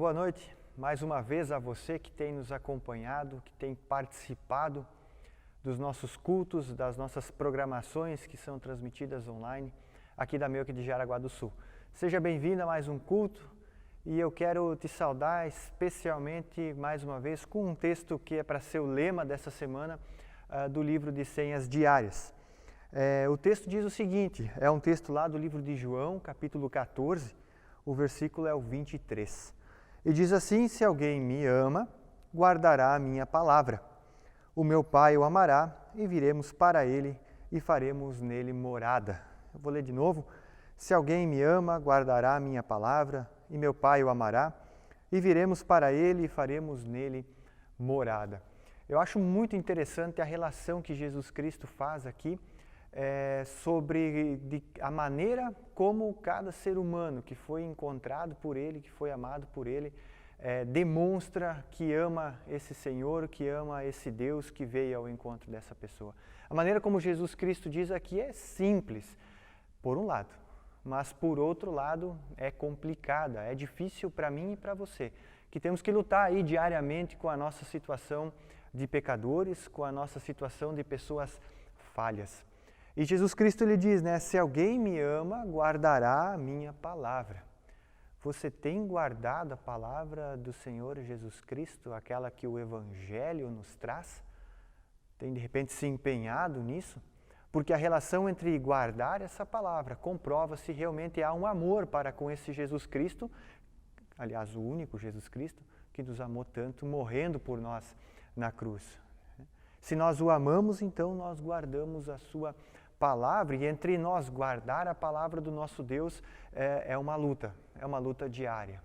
boa noite mais uma vez a você que tem nos acompanhado, que tem participado dos nossos cultos, das nossas programações que são transmitidas online aqui da Meuc de Jaraguá do Sul. Seja bem-vindo a mais um culto e eu quero te saudar especialmente mais uma vez com um texto que é para ser o lema dessa semana do livro de Senhas Diárias. O texto diz o seguinte, é um texto lá do livro de João, capítulo 14, o versículo é o 23. E diz assim: se alguém me ama, guardará a minha palavra. O meu Pai o amará e viremos para ele e faremos nele morada. Eu vou ler de novo. Se alguém me ama, guardará a minha palavra e meu Pai o amará e viremos para ele e faremos nele morada. Eu acho muito interessante a relação que Jesus Cristo faz aqui sobre a maneira como cada ser humano que foi encontrado por Ele, que foi amado por Ele, demonstra que ama esse Senhor, que ama esse Deus que veio ao encontro dessa pessoa. A maneira como Jesus Cristo diz aqui é simples, por um lado, mas por outro lado é complicada, é difícil para mim e para você, que temos que lutar aí diariamente com a nossa situação de pecadores, com a nossa situação de pessoas falhas. E Jesus Cristo lhe diz, se alguém me ama, guardará a minha palavra. Você tem guardado a palavra do Senhor Jesus Cristo, aquela que o Evangelho nos traz? Tem de repente se empenhado nisso? Porque a relação entre guardar essa palavra comprova se realmente há um amor para com esse Jesus Cristo, aliás, o único Jesus Cristo, que nos amou tanto, morrendo por nós na cruz. Se nós o amamos, então nós guardamos a sua palavra, e entre nós guardar a palavra do nosso Deus é uma luta diária.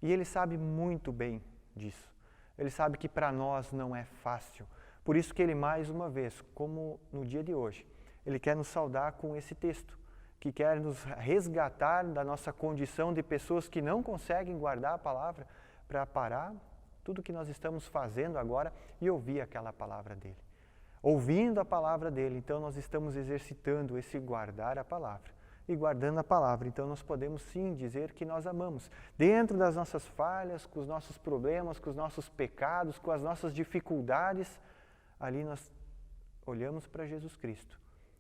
E Ele sabe muito bem disso. Ele sabe que para nós não é fácil. Por isso que Ele, mais uma vez, como no dia de hoje, Ele quer nos saudar com esse texto, que quer nos resgatar da nossa condição de pessoas que não conseguem guardar a palavra, para parar tudo o que nós estamos fazendo agora e ouvir aquela palavra dEle. Ouvindo a palavra dEle, então nós estamos exercitando esse guardar a palavra. E guardando a palavra, então nós podemos sim dizer que nós amamos. Dentro das nossas falhas, com os nossos problemas, com os nossos pecados, com as nossas dificuldades, ali nós olhamos para Jesus Cristo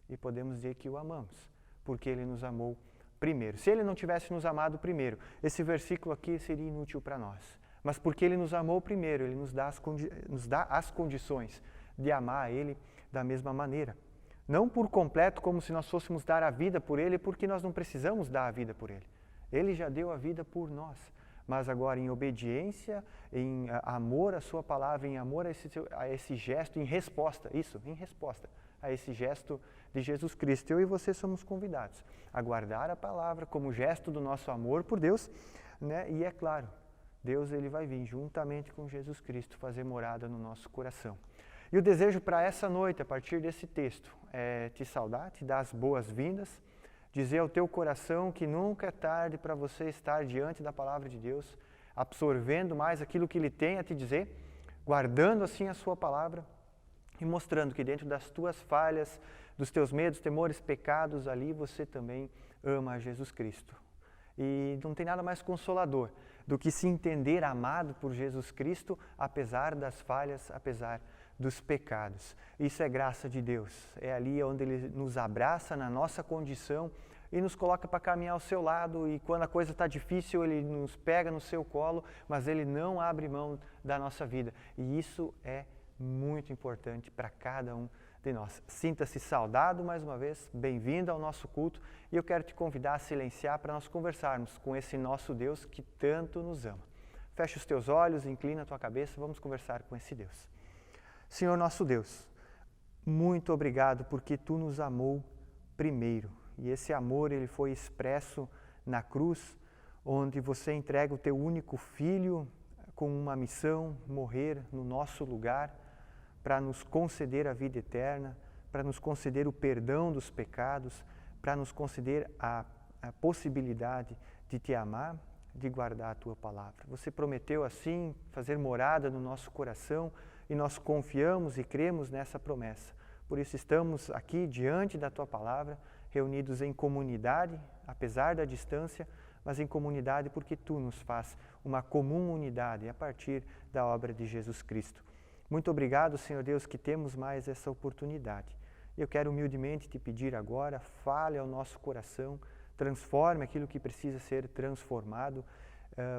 e podemos dizer que o amamos, porque Ele nos amou primeiro. Se Ele não tivesse nos amado primeiro, esse versículo aqui seria inútil para nós. Mas porque Ele nos amou primeiro, Ele nos dá as condições de amar a Ele da mesma maneira. Não por completo, como se nós fôssemos dar a vida por Ele, porque nós não precisamos dar a vida por Ele. Ele já deu a vida por nós. Mas agora em obediência, em amor à Sua palavra, em amor a esse gesto, em resposta a esse gesto de Jesus Cristo. Eu e você somos convidados a guardar a palavra como gesto do nosso amor por Deus, E é claro, Deus ele vai vir juntamente com Jesus Cristo fazer morada no nosso coração. E o desejo para essa noite, a partir desse texto, é te saudar, te dar as boas-vindas, dizer ao teu coração que nunca é tarde para você estar diante da palavra de Deus, absorvendo mais aquilo que Ele tem a te dizer, guardando assim a sua palavra e mostrando que dentro das tuas falhas, dos teus medos, temores, pecados, ali você também ama a Jesus Cristo. E não tem nada mais consolador do que se entender amado por Jesus Cristo, apesar das falhas, apesar dos pecados. Isso é graça de Deus. É ali onde Ele nos abraça na nossa condição e nos coloca para caminhar ao seu lado, e quando a coisa está difícil, Ele nos pega no seu colo, mas Ele não abre mão da nossa vida. E isso é muito importante para cada um de nós. Sinta-se saudado mais uma vez, bem-vindo ao nosso culto, e eu quero te convidar a silenciar para nós conversarmos com esse nosso Deus que tanto nos ama. Fecha os teus olhos, inclina a tua cabeça, vamos conversar com esse Deus. Senhor nosso Deus, muito obrigado porque Tu nos amou primeiro, e esse amor ele foi expresso na cruz, onde Você entrega o Teu único Filho com uma missão, morrer no nosso lugar, para nos conceder a vida eterna, para nos conceder o perdão dos pecados, para nos conceder a possibilidade de Te amar, de guardar a Tua palavra. Você prometeu assim fazer morada no nosso coração e nós confiamos e cremos nessa promessa. Por isso estamos aqui diante da Tua palavra, reunidos em comunidade, apesar da distância, mas em comunidade porque Tu nos faz uma comum unidade a partir da obra de Jesus Cristo. Muito obrigado, Senhor Deus, que temos mais essa oportunidade. Eu quero humildemente te pedir agora, fale ao nosso coração, transforme aquilo que precisa ser transformado,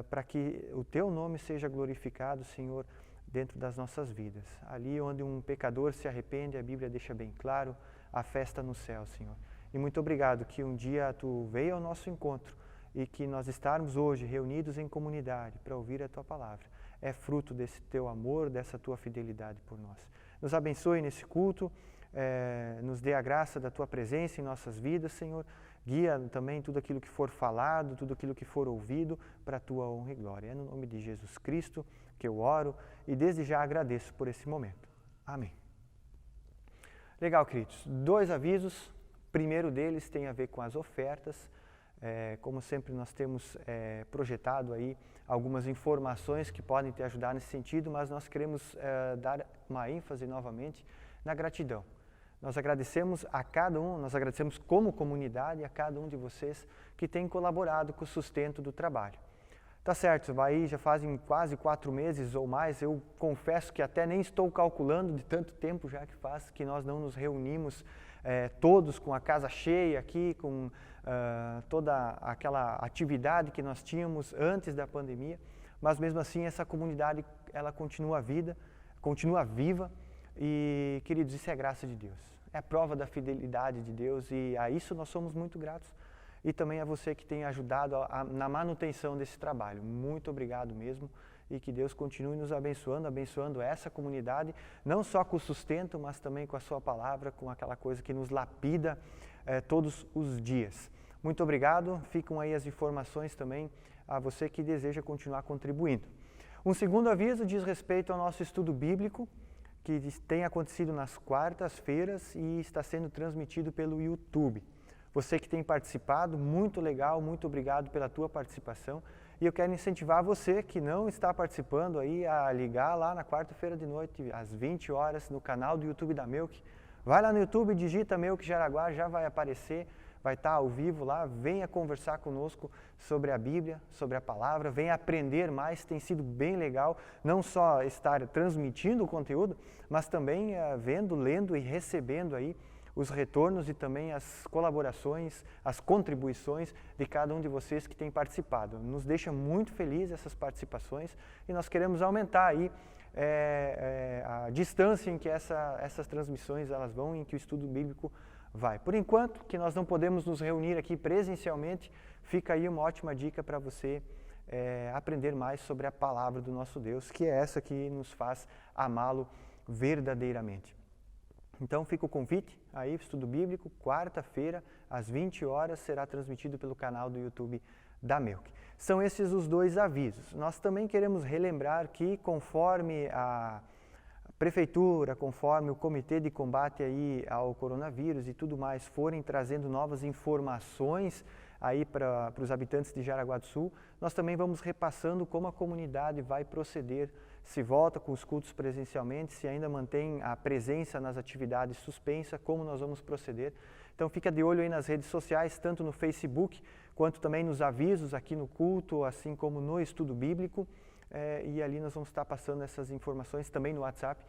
para que o Teu nome seja glorificado, Senhor, dentro das nossas vidas. Ali onde um pecador se arrepende, a Bíblia deixa bem claro, a festa no céu, Senhor. E muito obrigado que um dia Tu veio ao nosso encontro e que nós estarmos hoje reunidos em comunidade para ouvir a Tua palavra. É fruto desse Teu amor, dessa Tua fidelidade por nós. Nos abençoe nesse culto, nos dê a graça da Tua presença em nossas vidas, Senhor. Guia também tudo aquilo que for falado, tudo aquilo que for ouvido para a Tua honra e glória. É no nome de Jesus Cristo que eu oro e desde já agradeço por esse momento. Amém. Legal, queridos. 2 avisos. O primeiro deles tem a ver com as ofertas. Como sempre, nós temos projetado aí algumas informações que podem te ajudar nesse sentido, mas nós queremos dar uma ênfase novamente na gratidão. Nós agradecemos a cada um, nós agradecemos como comunidade a cada um de vocês que tem colaborado com o sustento do trabalho. Tá certo, aí já fazem quase 4 meses ou mais, eu confesso que até nem estou calculando de tanto tempo já que faz que nós não nos reunimos todos com a casa cheia aqui, com toda aquela atividade que nós tínhamos antes da pandemia, mas mesmo assim essa comunidade ela continua viva e, queridos, isso é graça de Deus, é a prova da fidelidade de Deus e a isso nós somos muito gratos. E também a você que tem ajudado na manutenção desse trabalho. Muito obrigado mesmo e que Deus continue nos abençoando essa comunidade, não só com o sustento, mas também com a sua palavra, com aquela coisa que nos lapida todos os dias. Muito obrigado, ficam aí as informações também a você que deseja continuar contribuindo. Um segundo aviso diz respeito ao nosso estudo bíblico, que tem acontecido nas quartas-feiras e está sendo transmitido pelo YouTube. Você que tem participado, muito legal, muito obrigado pela tua participação. E eu quero incentivar você que não está participando aí a ligar lá na quarta-feira de noite, às 20 horas, no canal do YouTube da Melk. Vai lá no YouTube, digita Melk Jaraguá, já vai aparecer, vai estar ao vivo lá. Venha conversar conosco sobre a Bíblia, sobre a palavra, venha aprender mais, tem sido bem legal, não só estar transmitindo o conteúdo, mas também vendo, lendo e recebendo aí os retornos e também as colaborações, as contribuições de cada um de vocês que tem participado. Nos deixa muito feliz essas participações e nós queremos aumentar aí a distância em que essas transmissões elas vão, em que o estudo bíblico vai. Por enquanto, que nós não podemos nos reunir aqui presencialmente, fica aí uma ótima dica para você aprender mais sobre a palavra do nosso Deus, que é essa que nos faz amá-lo verdadeiramente. Então fica o convite aí, estudo bíblico, quarta-feira, às 20 horas, será transmitido pelo canal do YouTube da Melk. São esses os 2 avisos. Nós também queremos relembrar que conforme a prefeitura, conforme o comitê de combate aí ao coronavírus e tudo mais forem trazendo novas informações aí para os habitantes de Jaraguá do Sul, nós também vamos repassando como a comunidade vai proceder, se volta com os cultos presencialmente, se ainda mantém a presença nas atividades suspensa, como nós vamos proceder. Então fica de olho aí nas redes sociais, tanto no Facebook, quanto também nos avisos aqui no culto, assim como no estudo bíblico, e ali nós vamos estar passando essas informações também no WhatsApp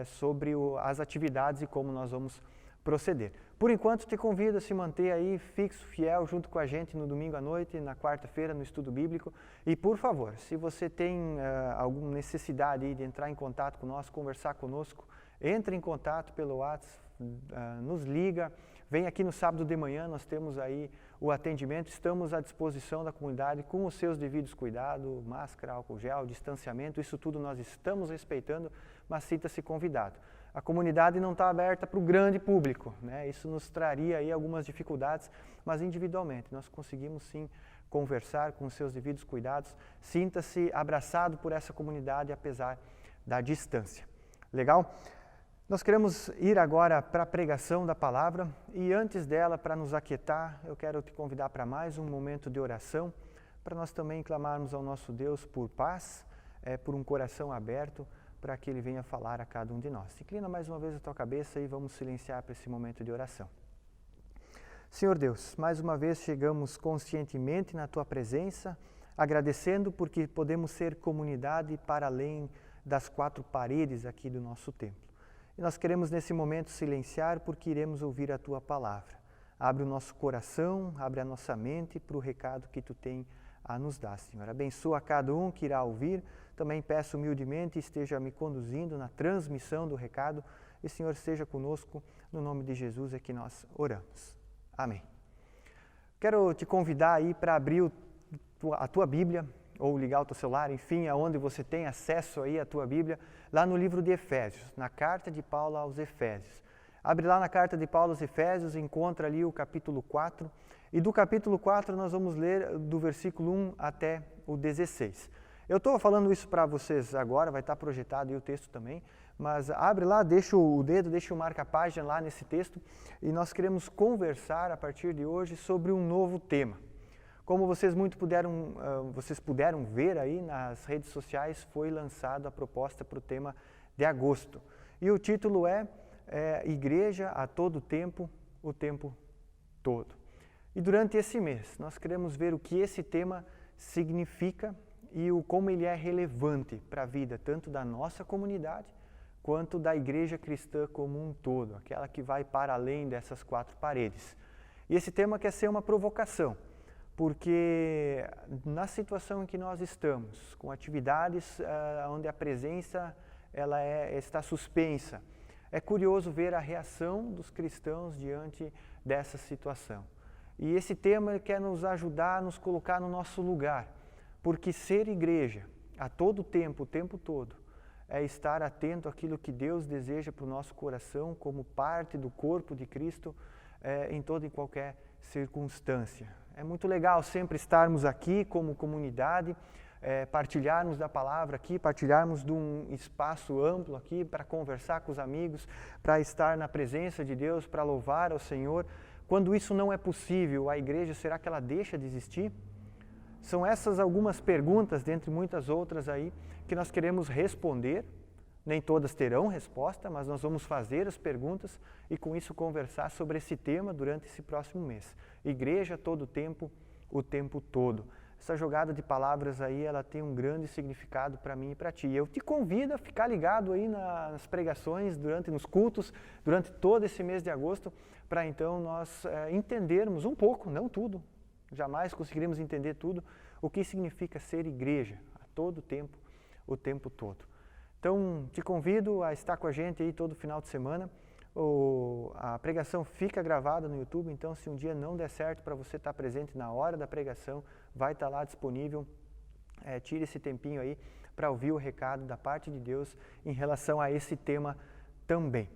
sobre as atividades e como nós vamos proceder. Por enquanto, te convido a se manter aí fixo, fiel, junto com a gente no domingo à noite, na quarta-feira, no estudo bíblico. E, por favor, se você tem alguma necessidade de entrar em contato com nós, conversar conosco, entre em contato pelo WhatsApp, nos liga, vem aqui no sábado de manhã, nós temos aí o atendimento, estamos à disposição da comunidade com os seus devidos cuidados, máscara, álcool gel, distanciamento, isso tudo nós estamos respeitando, mas sinta-se convidado. A comunidade não está aberta para o grande público, né? Isso nos traria aí algumas dificuldades, mas individualmente nós conseguimos sim conversar com os seus devidos cuidados. Sinta-se abraçado por essa comunidade apesar da distância. Legal? Nós queremos ir agora para a pregação da palavra e antes dela, para nos aquietar, eu quero te convidar para mais um momento de oração, para nós também clamarmos ao nosso Deus por paz, por um coração aberto, para que Ele venha falar a cada um de nós. Inclina mais uma vez a tua cabeça e vamos silenciar para esse momento de oração. Senhor Deus, mais uma vez chegamos conscientemente na Tua presença, agradecendo porque podemos ser comunidade para além das 4 paredes aqui do nosso templo. E nós queremos nesse momento silenciar porque iremos ouvir a Tua palavra. Abre o nosso coração, abre a nossa mente para o recado que Tu tem a nos dar, Senhor. Abençoa cada um que irá ouvir. Também peço humildemente esteja me conduzindo na transmissão do recado. E, Senhor, esteja conosco. No nome de Jesus é que nós oramos. Amém. Quero te convidar aí para abrir a tua Bíblia, ou ligar o teu celular, enfim, aonde você tem acesso aí à tua Bíblia, lá no livro de Efésios, na carta de Paulo aos Efésios. Abre lá na carta de Paulo aos Efésios, encontra ali o capítulo 4, e do capítulo 4 nós vamos ler do versículo 1 até o 16. Eu estou falando isso para vocês agora, vai estar projetado aí o texto também, mas abre lá, deixa o dedo, deixa o marca-página lá nesse texto, e nós queremos conversar a partir de hoje sobre um novo tema. Como vocês puderam ver aí nas redes sociais, foi lançada a proposta para o tema de agosto. E o título é Igreja a todo tempo, o tempo todo. E durante esse mês, nós queremos ver o que esse tema significa e como ele é relevante para a vida, tanto da nossa comunidade, quanto da igreja cristã como um todo, aquela que vai para além dessas 4 paredes. E esse tema quer ser uma provocação, porque na situação em que nós estamos, com atividades onde a presença está suspensa, é curioso ver a reação dos cristãos diante dessa situação. E esse tema quer nos ajudar a nos colocar no nosso lugar, porque ser igreja a todo tempo, o tempo todo, é estar atento àquilo que Deus deseja para o nosso coração como parte do corpo de Cristo em toda e qualquer circunstância. É muito legal sempre estarmos aqui como comunidade, partilharmos da palavra aqui, partilharmos de um espaço amplo aqui para conversar com os amigos, para estar na presença de Deus, para louvar ao Senhor. Quando isso não é possível, a igreja, será que ela deixa de existir? São essas algumas perguntas, dentre muitas outras aí, que nós queremos responder. Nem todas terão resposta, mas nós vamos fazer as perguntas e com isso conversar sobre esse tema durante esse próximo mês. Igreja todo tempo, o tempo todo. Essa jogada de palavras aí, ela tem um grande significado para mim e para ti. Eu te convido a ficar ligado aí nas pregações, nos cultos, durante todo esse mês de agosto, para então nós entendermos um pouco, não tudo, jamais conseguiremos entender tudo, o que significa ser igreja a todo tempo, o tempo todo. Então, te convido a estar com a gente aí todo final de semana. A pregação fica gravada no YouTube, então se um dia não der certo para você estar presente na hora da pregação, vai estar lá disponível. Tire esse tempinho aí para ouvir o recado da parte de Deus em relação a esse tema também.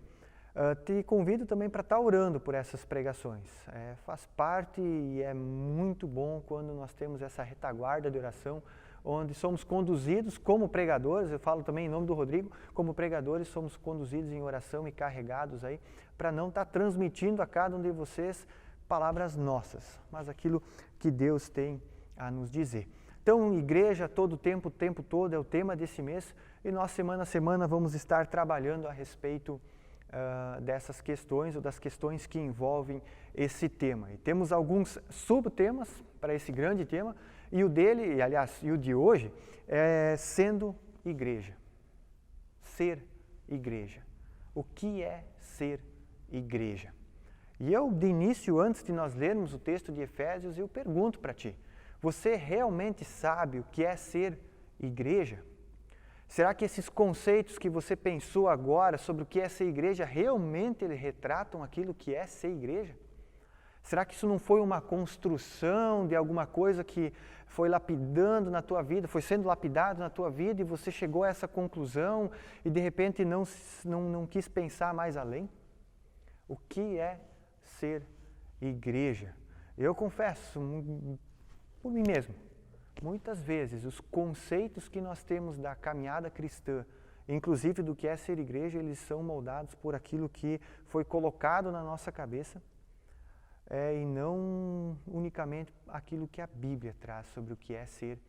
Te convido também para estar orando por essas pregações. Faz parte e é muito bom quando nós temos essa retaguarda de oração, onde somos conduzidos como pregadores, eu falo também em nome do Rodrigo, como pregadores somos conduzidos em oração e carregados aí, para não estar transmitindo a cada um de vocês palavras nossas, mas aquilo que Deus tem a nos dizer. Então, igreja todo tempo, o tempo todo é o tema desse mês e nós semana a semana vamos estar trabalhando a respeito dessas questões ou das questões que envolvem esse tema. E temos alguns subtemas para esse grande tema, e o dele, e o de hoje, é sendo igreja. Ser igreja. O que é ser igreja? E eu, de início, antes de nós lermos o texto de Efésios, eu pergunto para ti, você realmente sabe o que é ser igreja? Será que esses conceitos que você pensou agora sobre o que é ser igreja, realmente retratam aquilo que é ser igreja? Será que isso não foi uma construção de alguma coisa que foi lapidando na tua vida, foi sendo lapidado na tua vida e você chegou a essa conclusão e de repente não quis pensar mais além? O que é ser igreja? Eu confesso, por mim mesmo, muitas vezes os conceitos que nós temos da caminhada cristã, inclusive do que é ser igreja, eles são moldados por aquilo que foi colocado na nossa cabeça e não unicamente aquilo que a Bíblia traz sobre o que é ser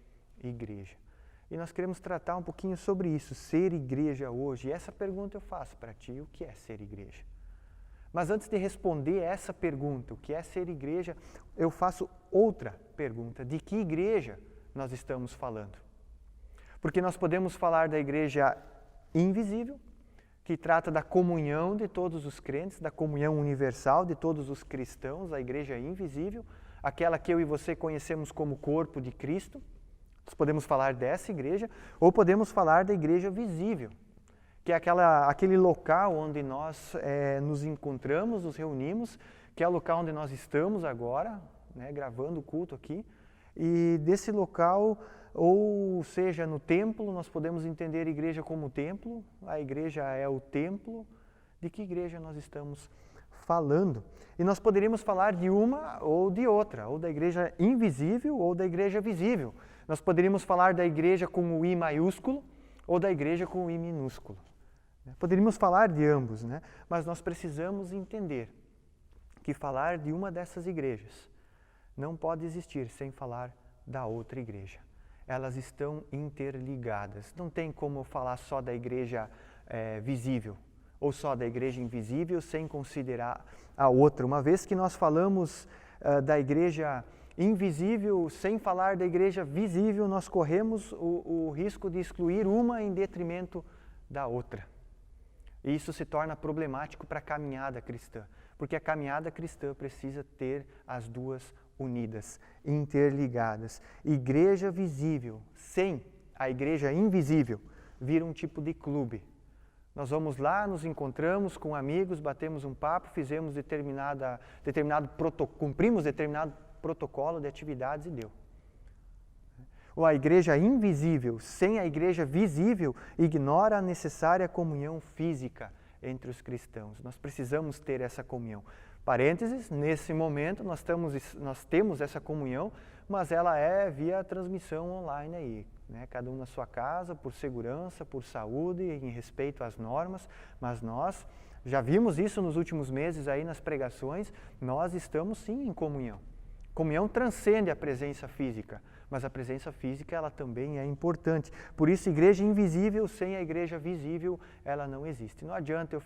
igreja. E nós queremos tratar um pouquinho sobre isso, ser igreja hoje. E essa pergunta eu faço para ti, o que é ser igreja? Mas antes de responder essa pergunta, o que é ser igreja, eu faço outra pergunta: de que igreja nós estamos falando? Porque nós podemos falar da igreja invisível, que trata da comunhão de todos os crentes, da comunhão universal de todos os cristãos, a igreja invisível, aquela que eu e você conhecemos como corpo de Cristo. Nós podemos falar dessa igreja, ou podemos falar da igreja visível, que é aquele local onde nós nos encontramos, nos reunimos, que é o local onde nós estamos agora, né, gravando o culto aqui, e desse local, ou seja, no templo, nós podemos entender a igreja como templo, a igreja é o templo. De que igreja nós estamos falando? E nós poderíamos falar de uma ou de outra, ou da igreja invisível ou da igreja visível. Nós poderíamos falar da igreja com o I maiúsculo ou da igreja com o I minúsculo. Poderíamos falar de ambos, né? Mas nós precisamos entender que falar de uma dessas igrejas não pode existir sem falar da outra igreja. Elas estão interligadas. Não tem como falar só da igreja visível ou só da igreja invisível sem considerar a outra. Uma vez que nós falamos da igreja invisível sem falar da igreja visível, nós corremos o risco de excluir uma em detrimento da outra. E isso se torna problemático para a caminhada cristã, porque a caminhada cristã precisa ter as duas unidas, interligadas. Igreja visível sem a igreja invisível vira um tipo de clube. Nós vamos lá, nos encontramos com amigos, batemos um papo, cumprimos determinado protocolo de atividades e deu. Ou a igreja invisível sem a igreja visível ignora a necessária comunhão física entre os cristãos. Nós precisamos ter essa comunhão. Parênteses, nesse momento nós temos essa comunhão, mas ela é via transmissão online aí, né? Cada um na sua casa, por segurança, por saúde, em respeito às normas, mas nós já vimos isso nos últimos meses aí nas pregações, nós estamos sim em comunhão. Comunhão transcende a presença física, mas a presença física ela também é importante. Por isso, igreja invisível sem a igreja visível, ela não existe. Não adianta eu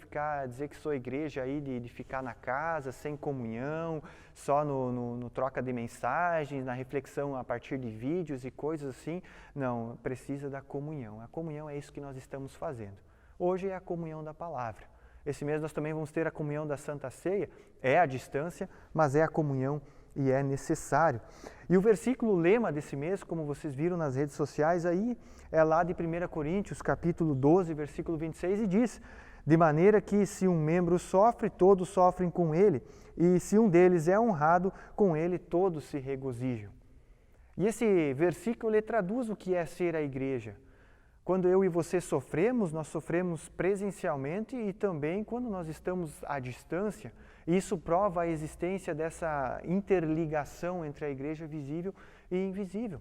dizer que sou igreja aí de ficar na casa, sem comunhão, só no troca de mensagens, na reflexão a partir de vídeos e coisas assim. Não, precisa da comunhão. A comunhão é isso que nós estamos fazendo. Hoje é a comunhão da palavra. Esse mês nós também vamos ter a comunhão da Santa Ceia, é à distância, mas é a comunhão e é necessário. E o versículo lema desse mês, como vocês viram nas redes sociais aí, é lá de 1 Coríntios, capítulo 12, versículo 26, e diz: de maneira que se um membro sofre, todos sofrem com ele, e se um deles é honrado, com ele todos se regozijam. E esse versículo ele traduz o que é ser a igreja. Quando eu e você sofremos, nós sofremos presencialmente e também quando nós estamos à distância. Isso prova a existência dessa interligação entre a igreja visível e invisível.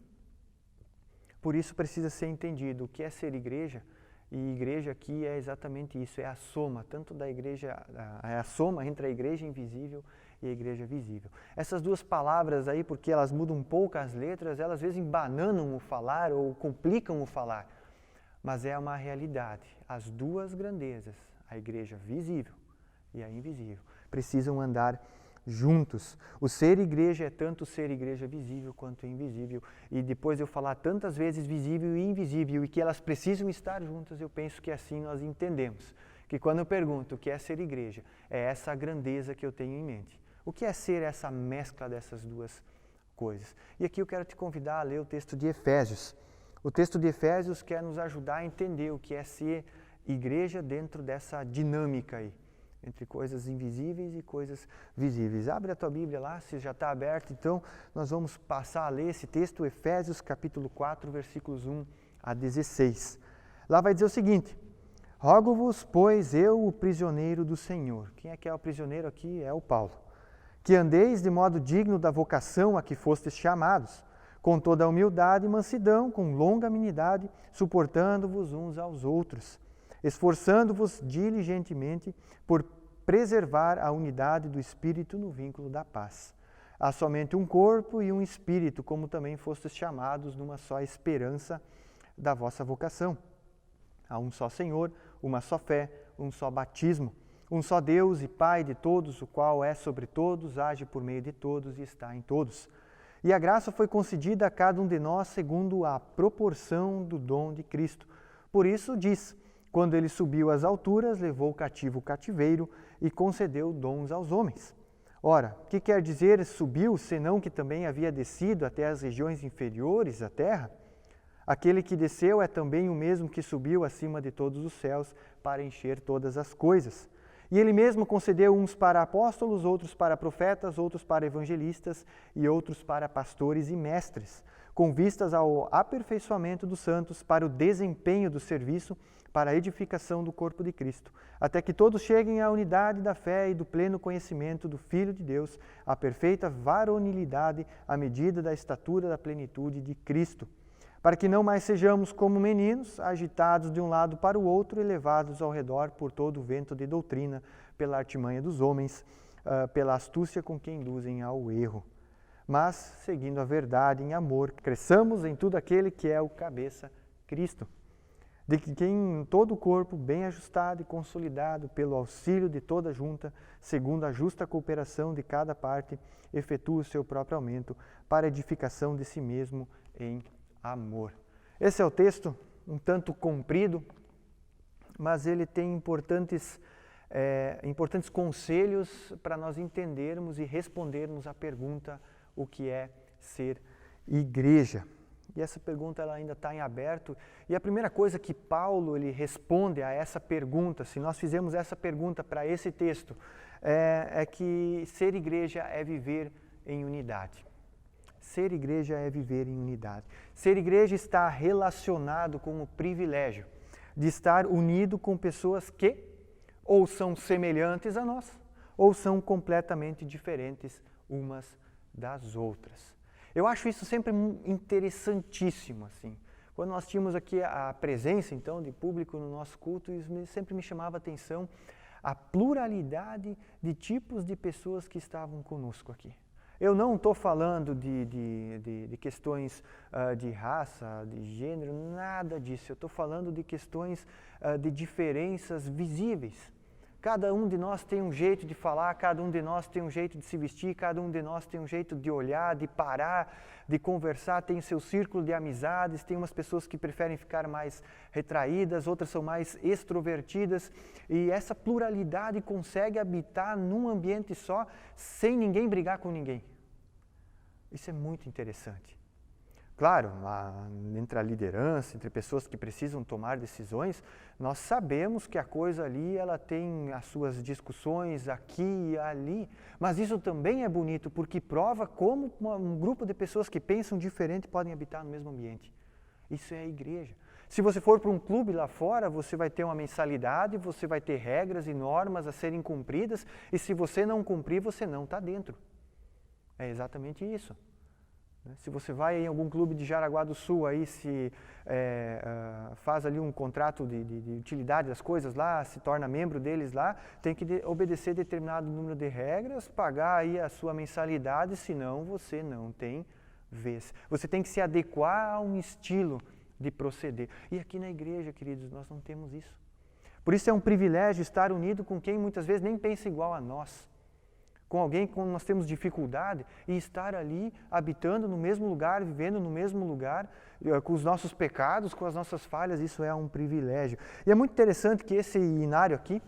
Por isso precisa ser entendido o que é ser igreja, e igreja aqui é exatamente isso, é a soma, tanto da igreja, é a soma entre a igreja invisível e a igreja visível. Essas duas palavras aí, porque elas mudam um pouco as letras, elas às vezes embananam o falar ou complicam o falar, mas é uma realidade. As duas grandezas, a igreja visível e a invisível, precisam andar juntos. O ser igreja é tanto ser igreja visível quanto invisível. E depois de eu falar tantas vezes visível e invisível e que elas precisam estar juntas, eu penso que assim nós entendemos. Que quando eu pergunto o que é ser igreja, é essa grandeza que eu tenho em mente. O que é ser essa mescla dessas duas coisas? E aqui eu quero te convidar a ler o texto de Efésios. O texto de Efésios quer nos ajudar a entender o que é ser igreja dentro dessa dinâmica aí, entre coisas invisíveis e coisas visíveis. Abre a tua Bíblia lá, se já está aberto, então nós vamos passar a ler esse texto, Efésios capítulo 4, versículos 1 a 16. Lá vai dizer o seguinte: rogo-vos, pois, eu, o prisioneiro do Senhor. Quem é que é o prisioneiro aqui? É o Paulo. Que andeis de modo digno da vocação a que fostes chamados, com toda a humildade e mansidão, com longanimidade, suportando-vos uns aos outros, esforçando-vos diligentemente por preservar a unidade do Espírito no vínculo da paz. Há somente um corpo e um Espírito, como também fostes chamados numa só esperança da vossa vocação. Há um só Senhor, uma só fé, um só batismo, Um só Deus e Pai de todos, o qual é sobre todos, age por meio de todos e está em todos. E a graça foi concedida a cada um de nós segundo a proporção do dom de Cristo. Por isso diz, quando ele subiu às alturas, levou cativo o cativeiro e concedeu dons aos homens. Ora, o que quer dizer subiu, senão que também havia descido até as regiões inferiores da terra? Aquele que desceu é também o mesmo que subiu acima de todos os céus para encher todas as coisas. E ele mesmo concedeu uns para apóstolos, outros para profetas, outros para evangelistas e outros para pastores e mestres, com vistas ao aperfeiçoamento dos santos, para o desempenho do serviço, para a edificação do corpo de Cristo, até que todos cheguem à unidade da fé e do pleno conhecimento do Filho de Deus, à perfeita varonilidade, à medida da estatura da plenitude de Cristo, para que não mais sejamos como meninos, agitados de um lado para o outro e levados ao redor por todo o vento de doutrina, pela artimanha dos homens, pela astúcia com que induzem ao erro. Mas, seguindo a verdade em amor, cresçamos em tudo aquele que é o cabeça, Cristo, de quem todo o corpo, bem ajustado e consolidado pelo auxílio de toda a junta, segundo a justa cooperação de cada parte, efetua o seu próprio aumento para a edificação de si mesmo em amor. Esse é o texto, um tanto comprido, mas ele tem importantes conselhos para nós entendermos e respondermos à pergunta: o que é ser igreja? E essa pergunta ela ainda está em aberto. E a primeira coisa que Paulo ele responde a essa pergunta, se nós fizermos essa pergunta para esse texto, é que ser igreja é viver em unidade. Ser igreja é viver em unidade. Ser igreja está relacionado com o privilégio de estar unido com pessoas que ou são semelhantes a nós, ou são completamente diferentes umas das outras. Eu acho isso sempre interessantíssimo, assim. Quando nós tínhamos aqui a presença, então, de público no nosso culto, isso sempre me chamava a atenção a pluralidade de tipos de pessoas que estavam conosco aqui. Eu não estou falando de questões de raça, de gênero, nada disso. Eu estou falando de questões de diferenças visíveis. Cada um de nós tem um jeito de falar, cada um de nós tem um jeito de se vestir, cada um de nós tem um jeito de olhar, de parar, de conversar, tem o seu círculo de amizades, tem umas pessoas que preferem ficar mais retraídas, outras são mais extrovertidas, e essa pluralidade consegue habitar num ambiente só, sem ninguém brigar com ninguém. Isso é muito interessante. Claro, entre a liderança, entre pessoas que precisam tomar decisões, nós sabemos que a coisa ali ela tem as suas discussões aqui e ali, mas isso também é bonito porque prova como um grupo de pessoas que pensam diferente podem habitar no mesmo ambiente. Isso é a igreja. Se você for para um clube lá fora, você vai ter uma mensalidade, você vai ter regras e normas a serem cumpridas, e se você não cumprir, você não está dentro. É exatamente isso. Se você vai em algum clube de Jaraguá do Sul, aí faz ali um contrato de utilidade das coisas lá, se torna membro deles lá, tem que obedecer determinado número de regras, pagar aí a sua mensalidade, senão você não tem vez. Você tem que se adequar a um estilo de proceder. E aqui na igreja, queridos, nós não temos isso. Por isso é um privilégio estar unido com quem muitas vezes nem pensa igual a nós. Com alguém quando nós temos dificuldade e estar ali habitando no mesmo lugar, vivendo no mesmo lugar, com os nossos pecados, com as nossas falhas, isso é um privilégio. E é muito interessante que esse hinário aqui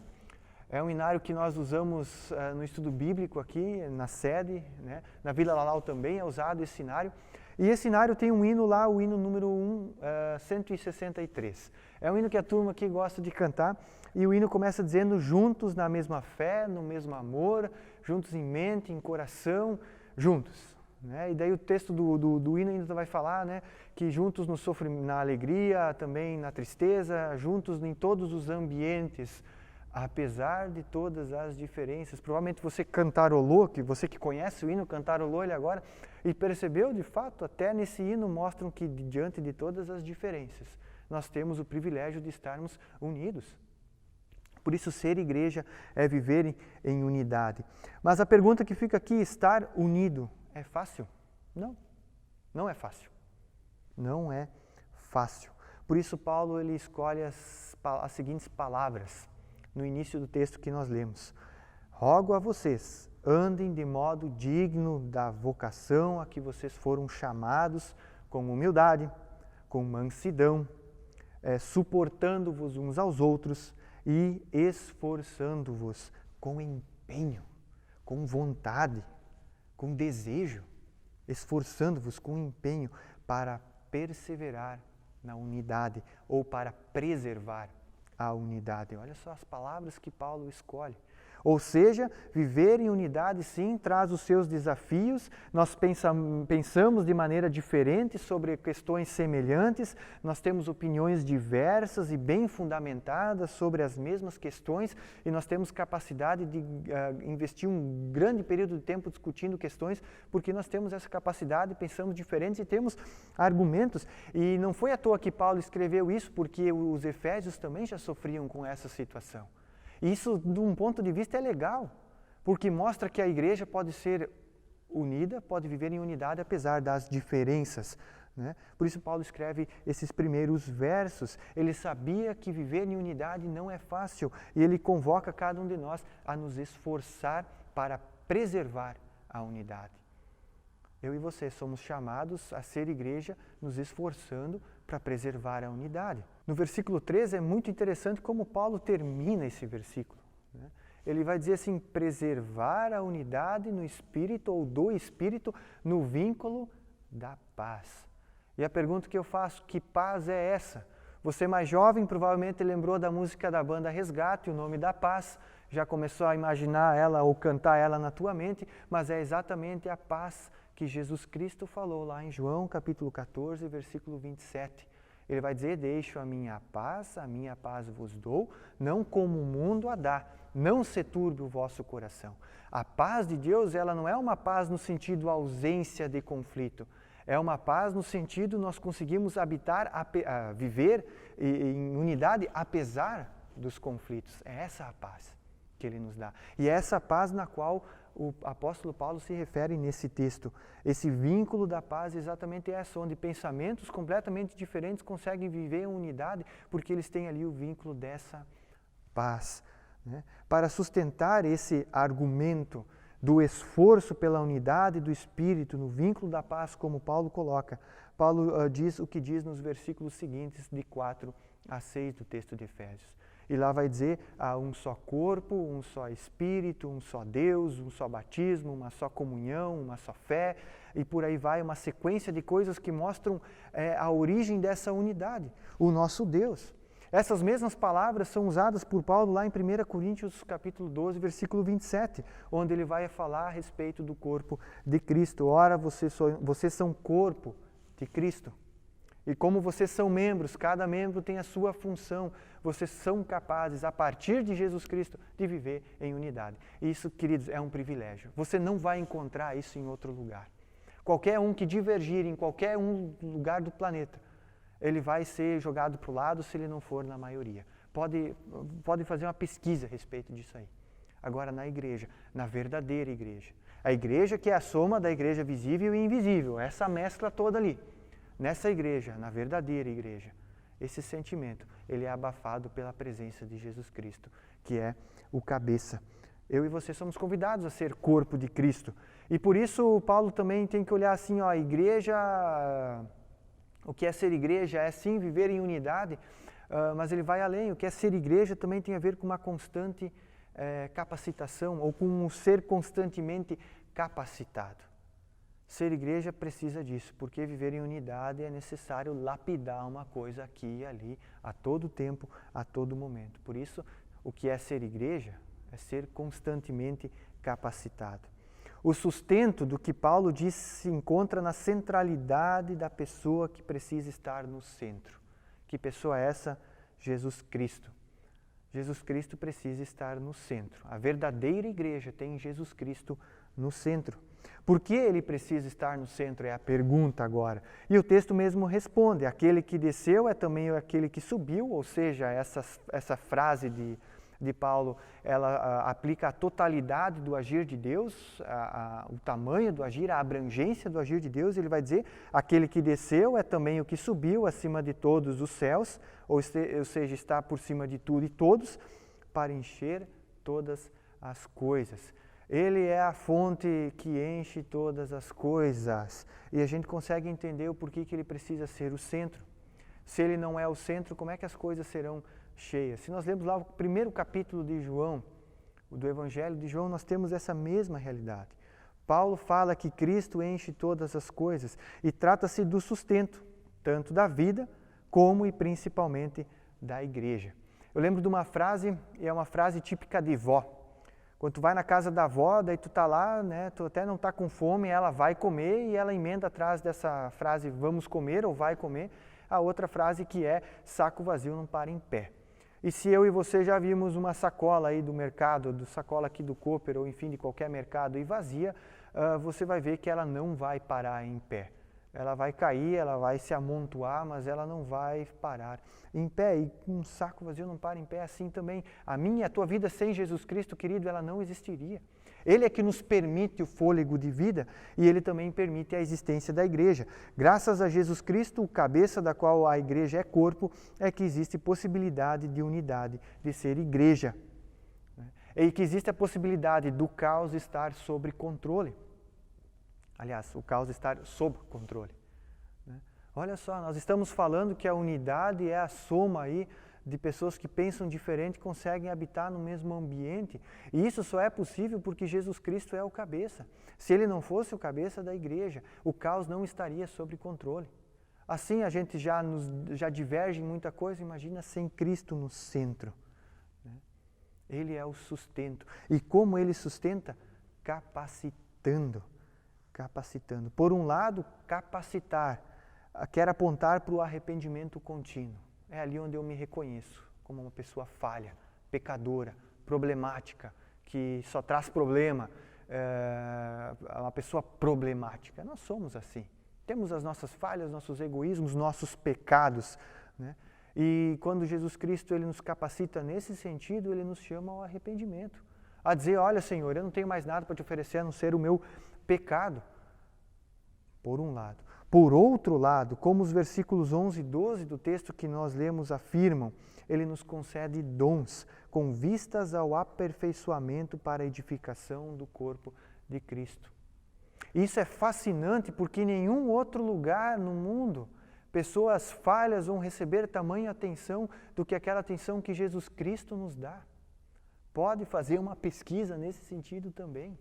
é um hinário que nós usamos no estudo bíblico aqui, na sede, né? Na Vila Lalau também é usado esse hinário. E esse hinário tem um hino lá, o hino número 163. É um hino que a turma aqui gosta de cantar. E o hino começa dizendo: juntos na mesma fé, no mesmo amor, juntos em mente, em coração, juntos. Né? E daí o texto do hino ainda vai falar, né, que juntos no na alegria, também na tristeza, juntos em todos os ambientes, apesar de todas as diferenças. Provavelmente você cantarolou, que você que conhece o hino, cantarolou ele agora, e percebeu de fato, até nesse hino mostram que diante de todas as diferenças, nós temos o privilégio de estarmos unidos. Por isso, ser igreja é viver em unidade. Mas a pergunta que fica aqui, estar unido, é fácil? Não, não é fácil. Não é fácil. Por isso, Paulo ele escolhe as seguintes palavras no início do texto que nós lemos. Rogo a vocês, andem de modo digno da vocação a que vocês foram chamados, com humildade, com mansidão, suportando-vos uns aos outros e esforçando-vos com empenho, com vontade, com desejo, esforçando-vos com empenho para perseverar na unidade ou para preservar a unidade. Olha só as palavras que Paulo escolhe. Ou seja, viver em unidade, sim, traz os seus desafios. Nós pensamos de maneira diferente sobre questões semelhantes, nós temos opiniões diversas e bem fundamentadas sobre as mesmas questões e nós temos capacidade de investir um grande período de tempo discutindo questões porque nós temos essa capacidade, pensamos diferentes e temos argumentos. E não foi à toa que Paulo escreveu isso, porque os efésios também já sofriam com essa situação. Isso, de um ponto de vista, é legal, porque mostra que a igreja pode ser unida, pode viver em unidade apesar das diferenças, né? Por isso Paulo escreve esses primeiros versos. Ele sabia que viver em unidade não é fácil e ele convoca cada um de nós a nos esforçar para preservar a unidade. Eu e você somos chamados a ser igreja nos esforçando para preservar a unidade. No versículo 13 é muito interessante como Paulo termina esse versículo, né? Ele vai dizer assim, preservar a unidade no Espírito ou do Espírito no vínculo da paz. E a pergunta que eu faço, que paz é essa? Você mais jovem provavelmente lembrou da música da banda Resgate, O Nome da Paz, já começou a imaginar ela ou cantar ela na tua mente, mas é exatamente a paz que Jesus Cristo falou lá em João capítulo 14, versículo 27. Ele vai dizer, deixo a minha paz vos dou, não como o mundo a dá, não se turbe o vosso coração. A paz de Deus, ela não é uma paz no sentido ausência de conflito, é uma paz no sentido nós conseguimos habitar, viver em unidade apesar dos conflitos. É essa a paz que Ele nos dá. E é essa paz na qual o apóstolo Paulo se refere nesse texto. Esse vínculo da paz é exatamente essa, onde pensamentos completamente diferentes conseguem viver em unidade, porque eles têm ali o vínculo dessa paz, né? Para sustentar esse argumento do esforço pela unidade do Espírito, no vínculo da paz, como Paulo coloca, Paulo diz o que diz nos versículos seguintes, de 4 a 6 do texto de Efésios. E lá vai dizer, há um só corpo, um só Espírito, um só Deus, um só batismo, uma só comunhão, uma só fé, e por aí vai uma sequência de coisas que mostram a origem dessa unidade, o nosso Deus. Essas mesmas palavras são usadas por Paulo lá em 1 Coríntios capítulo 12, versículo 27, onde ele vai falar a respeito do corpo de Cristo. Ora, vocês são corpo de Cristo. E como vocês são membros, cada membro tem a sua função, vocês são capazes, a partir de Jesus Cristo, de viver em unidade. E isso, queridos, é um privilégio. Você não vai encontrar isso em outro lugar. Qualquer um que divergir em qualquer lugar do planeta, ele vai ser jogado para o lado se ele não for na maioria. Pode fazer uma pesquisa a respeito disso aí. Agora, na igreja, na verdadeira igreja. A igreja que é a soma da igreja visível e invisível, essa mescla toda ali. Nessa igreja, na verdadeira igreja, esse sentimento, ele é abafado pela presença de Jesus Cristo, que é o cabeça. Eu e você somos convidados a ser corpo de Cristo. E por isso, Paulo também tem que olhar assim, a igreja, o que é ser igreja é sim viver em unidade, mas ele vai além. O que é ser igreja também tem a ver com uma constante capacitação, ou com um ser constantemente capacitado. Ser igreja precisa disso, porque viver em unidade é necessário lapidar uma coisa aqui e ali, a todo tempo, a todo momento. Por isso, o que é ser igreja é ser constantemente capacitado. O sustento do que Paulo diz se encontra na centralidade da pessoa que precisa estar no centro. Que pessoa é essa? Jesus Cristo. Jesus Cristo precisa estar no centro. A verdadeira igreja tem Jesus Cristo no centro. Por que ele precisa estar no centro? É a pergunta agora. E o texto mesmo responde, aquele que desceu é também aquele que subiu, ou seja, essa frase de Paulo, ela aplica a totalidade do agir de Deus, o tamanho do agir, a abrangência do agir de Deus. Ele vai dizer, aquele que desceu é também o que subiu acima de todos os céus, ou seja, está por cima de tudo e todos, para encher todas as coisas. Ele é a fonte que enche todas as coisas. E a gente consegue entender o porquê que ele precisa ser o centro. Se ele não é o centro, como é que as coisas serão cheias? Se nós lemos lá o primeiro capítulo de João, do Evangelho de João, nós temos essa mesma realidade. Paulo fala que Cristo enche todas as coisas e trata-se do sustento, tanto da vida como e principalmente da igreja. Eu lembro de uma frase, e é uma frase típica de vó. Quando tu vai na casa da avó, daí tu tá lá, né, tu até não tá com fome, ela vai comer e ela emenda atrás dessa frase vamos comer ou vai comer, a outra frase que é saco vazio não para em pé. E se eu e você já vimos uma sacola aí do mercado, sacola aqui do Cooper ou enfim de qualquer mercado e vazia, você vai ver que ela não vai parar em pé. Ela vai cair, ela vai se amontoar, mas ela não vai parar em pé. E um saco vazio não para em pé assim também. A minha e a tua vida sem Jesus Cristo, querido, ela não existiria. Ele é que nos permite o fôlego de vida e Ele também permite a existência da igreja. Graças a Jesus Cristo, o cabeça da qual a igreja é corpo, é que existe possibilidade de unidade, de ser igreja. E que existe a possibilidade do caos estar sob controle. Aliás, o caos estar sob controle. Olha só, nós estamos falando que a unidade é a soma aí de pessoas que pensam diferente, conseguem habitar no mesmo ambiente. E isso só é possível porque Jesus Cristo é o cabeça. Se Ele não fosse o cabeça da igreja, o caos não estaria sob controle. Assim a gente já diverge em muita coisa, imagina sem Cristo no centro. Ele é o sustento. E como Ele sustenta? Capacitando. Por um lado, capacitar, quer apontar para o arrependimento contínuo. É ali onde eu me reconheço como uma pessoa falha, pecadora, problemática, que só traz problema, uma pessoa problemática. Nós somos assim. Temos as nossas falhas, nossos egoísmos, nossos pecados, né? E quando Jesus Cristo ele nos capacita nesse sentido, Ele nos chama ao arrependimento. A dizer, olha Senhor, eu não tenho mais nada para te oferecer a não ser o meu pecado. Por um lado. Por outro lado, como os versículos 11 e 12 do texto que nós lemos afirmam, Ele nos concede dons com vistas ao aperfeiçoamento para a edificação do corpo de Cristo. Isso é fascinante porque em nenhum outro lugar no mundo pessoas falhas vão receber tamanha atenção do que aquela atenção que Jesus Cristo nos dá. Pode fazer uma pesquisa nesse sentido também.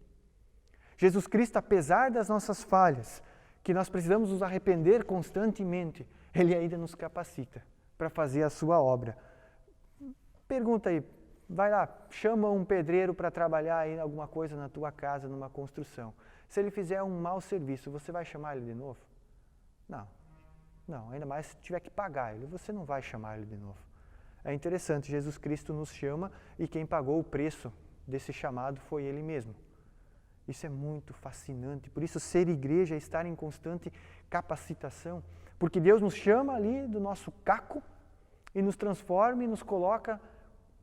Jesus Cristo, apesar das nossas falhas, que nós precisamos nos arrepender constantemente, Ele ainda nos capacita para fazer a sua obra. Pergunta aí, vai lá, chama um pedreiro para trabalhar aí alguma coisa na tua casa, numa construção. Se ele fizer um mau serviço, você vai chamar ele de novo? Não, ainda mais se tiver que pagar ele, você não vai chamar ele de novo. É interessante, Jesus Cristo nos chama e quem pagou o preço desse chamado foi Ele mesmo. Isso é muito fascinante, por isso ser igreja é estar em constante capacitação, porque Deus nos chama ali do nosso caco e nos transforma e nos coloca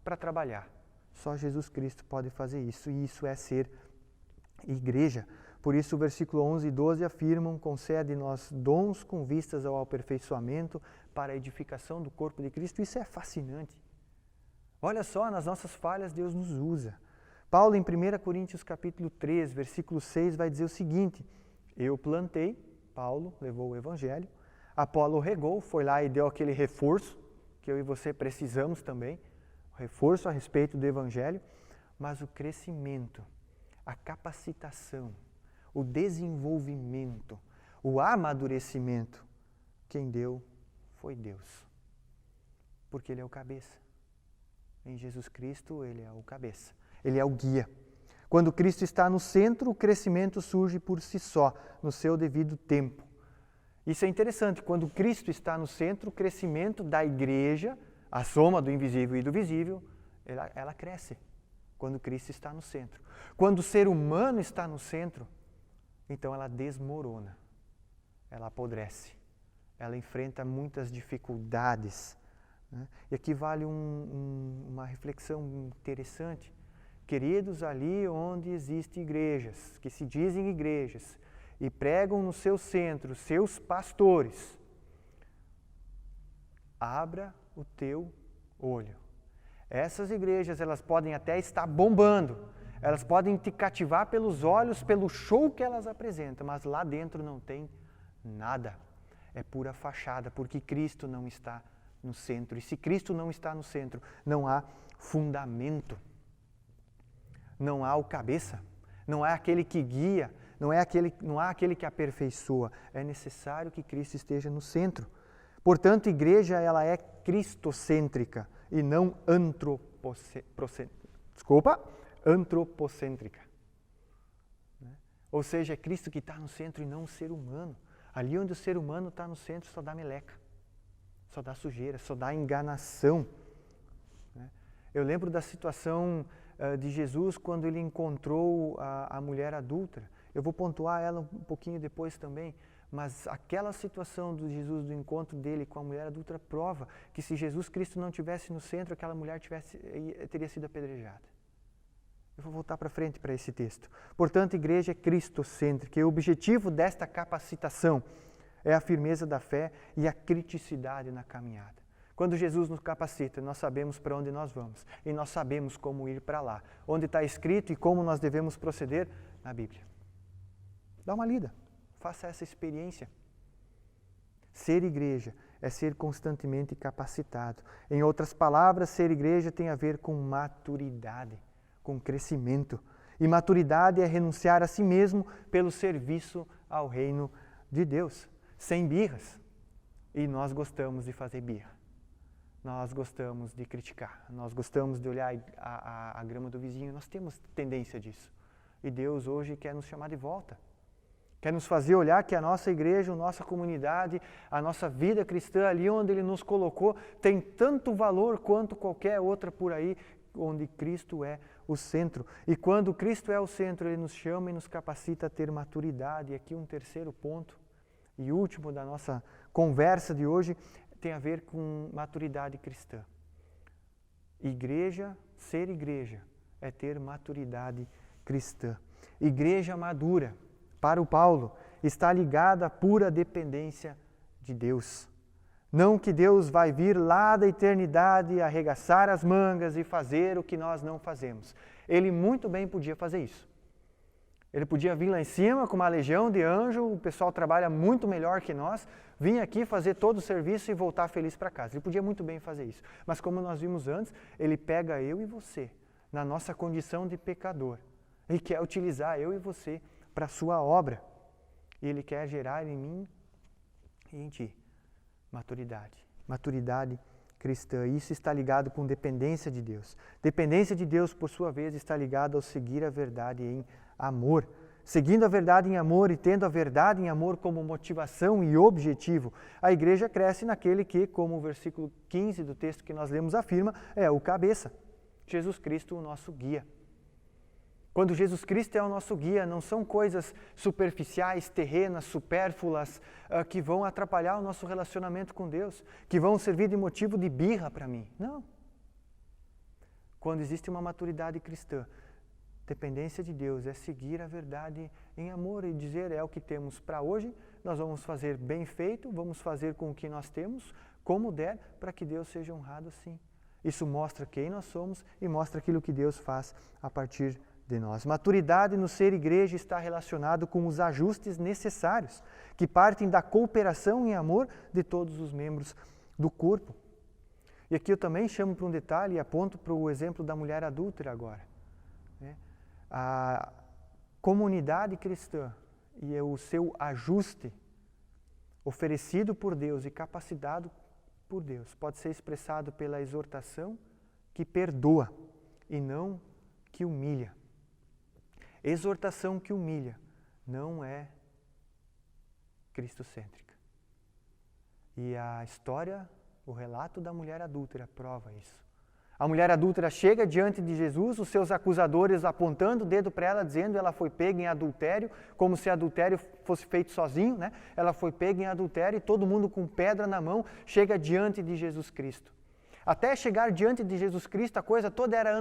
para trabalhar. Só Jesus Cristo pode fazer isso e isso é ser igreja. Por isso o versículo 11 e 12 afirmam, concede-nos dons com vistas ao aperfeiçoamento para a edificação do corpo de Cristo. Isso é fascinante. Olha só, nas nossas falhas Deus nos usa. Paulo, em 1 Coríntios capítulo 3, versículo 6, vai dizer o seguinte, eu plantei, Paulo levou o evangelho, Apolo regou, foi lá e deu aquele reforço, que eu e você precisamos também, reforço a respeito do evangelho, mas o crescimento, a capacitação, o desenvolvimento, o amadurecimento, quem deu foi Deus, porque Ele é o cabeça. Em Jesus Cristo, Ele é o cabeça. Ele é o guia. Quando Cristo está no centro, o crescimento surge por si só, no seu devido tempo. Isso é interessante, quando Cristo está no centro, o crescimento da igreja, a soma do invisível e do visível, ela cresce, quando Cristo está no centro. Quando o ser humano está no centro, então ela desmorona, ela apodrece, ela enfrenta muitas dificuldades. Né? E aqui vale uma reflexão interessante. Queridos, ali onde existem igrejas, que se dizem igrejas, e pregam no seu centro seus pastores, abra o teu olho. Essas igrejas, elas podem até estar bombando, elas podem te cativar pelos olhos, pelo show que elas apresentam, mas lá dentro não tem nada. É pura fachada, porque Cristo não está no centro. E se Cristo não está no centro, não há fundamento. Não há o cabeça, não há aquele que guia, não há aquele que aperfeiçoa. É necessário que Cristo esteja no centro. Portanto, a igreja ela é cristocêntrica e não antropocêntrica. Ou seja, é Cristo que está no centro e não o ser humano. Ali onde o ser humano está no centro só dá meleca, só dá sujeira, só dá enganação. Eu lembro da situação de Jesus quando ele encontrou a mulher adúltera. Eu vou pontuar ela um pouquinho depois também, mas aquela situação de Jesus, do encontro dele com a mulher adúltera, prova que se Jesus Cristo não tivesse no centro, aquela mulher teria sido apedrejada. Eu vou voltar para frente para esse texto. Portanto, a igreja é cristocêntrica e o objetivo desta capacitação é a firmeza da fé e a criticidade na caminhada. Quando Jesus nos capacita, nós sabemos para onde nós vamos e nós sabemos como ir para lá. Onde está escrito e como nós devemos proceder? Na Bíblia. Dá uma lida, faça essa experiência. Ser igreja é ser constantemente capacitado. Em outras palavras, ser igreja tem a ver com maturidade, com crescimento. E maturidade é renunciar a si mesmo pelo serviço ao reino de Deus, sem birras. E nós gostamos de fazer birra. Nós gostamos de criticar, nós gostamos de olhar a grama do vizinho, nós temos tendência disso. E Deus hoje quer nos chamar de volta. Quer nos fazer olhar que a nossa igreja, a nossa comunidade, a nossa vida cristã, ali onde Ele nos colocou, tem tanto valor quanto qualquer outra por aí, onde Cristo é o centro. E quando Cristo é o centro, Ele nos chama e nos capacita a ter maturidade. E aqui um terceiro ponto e último da nossa conversa de hoje, tem a ver com maturidade cristã. Igreja, ser igreja, é ter maturidade cristã. Igreja madura, para o Paulo, está ligada à pura dependência de Deus. Não que Deus vai vir lá da eternidade arregaçar as mangas e fazer o que nós não fazemos. Ele muito bem podia fazer isso. Ele podia vir lá em cima com uma legião de anjos, o pessoal trabalha muito melhor que nós, vir aqui fazer todo o serviço e voltar feliz para casa. Ele podia muito bem fazer isso. Mas como nós vimos antes, Ele pega eu e você, na nossa condição de pecador, e quer utilizar eu e você para a sua obra. E Ele quer gerar em mim e em ti maturidade cristã. Isso está ligado com dependência de Deus. Dependência de Deus, por sua vez, está ligado ao seguir a verdade em amor. Seguindo a verdade em amor e tendo a verdade em amor como motivação e objetivo, a igreja cresce naquele que, como o versículo 15 do texto que nós lemos afirma, é o cabeça. Jesus Cristo, o nosso guia. Quando Jesus Cristo é o nosso guia, não são coisas superficiais, terrenas, supérfluas, que vão atrapalhar o nosso relacionamento com Deus, que vão servir de motivo de birra para mim. Não. Quando existe uma maturidade cristã, dependência de Deus é seguir a verdade em amor e dizer é o que temos para hoje, nós vamos fazer bem feito, vamos fazer com o que nós temos, como der, para que Deus seja honrado sim. Isso mostra quem nós somos e mostra aquilo que Deus faz a partir de nós. Maturidade no ser igreja está relacionado com os ajustes necessários, que partem da cooperação em amor de todos os membros do corpo. E aqui eu também chamo para um detalhe e aponto para o exemplo da mulher adúltera agora. A comunidade cristã e o seu ajuste oferecido por Deus e capacitado por Deus pode ser expressado pela exortação que perdoa e não que humilha. Exortação que humilha não é cristocêntrica. E a história, o relato da mulher adúltera prova isso. A mulher adúltera chega diante de Jesus, os seus acusadores apontando o dedo para ela, dizendo que ela foi pega em adultério, como se adultério fosse feito sozinho, né? Ela foi pega em adultério e todo mundo com pedra na mão chega diante de Jesus Cristo. Até chegar diante de Jesus Cristo, a coisa toda era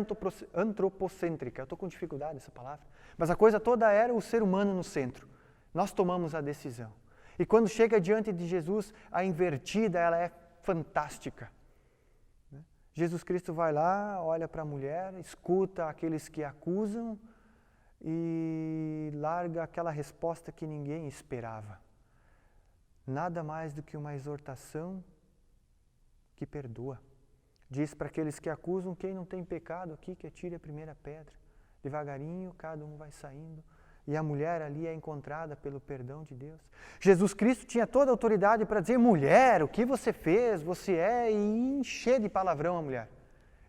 antropocêntrica. Eu estou com dificuldade nessa palavra. Mas a coisa toda era o ser humano no centro. Nós tomamos a decisão. E quando chega diante de Jesus, a invertida, ela é fantástica. Jesus Cristo vai lá, olha para a mulher, escuta aqueles que acusam e larga aquela resposta que ninguém esperava. Nada mais do que uma exortação que perdoa. Diz para aqueles que acusam, quem não tem pecado aqui, que atire a primeira pedra. Devagarinho, cada um vai saindo. E a mulher ali é encontrada pelo perdão de Deus. Jesus Cristo tinha toda a autoridade para dizer, mulher, o que você fez, você é, e encher de palavrão a mulher.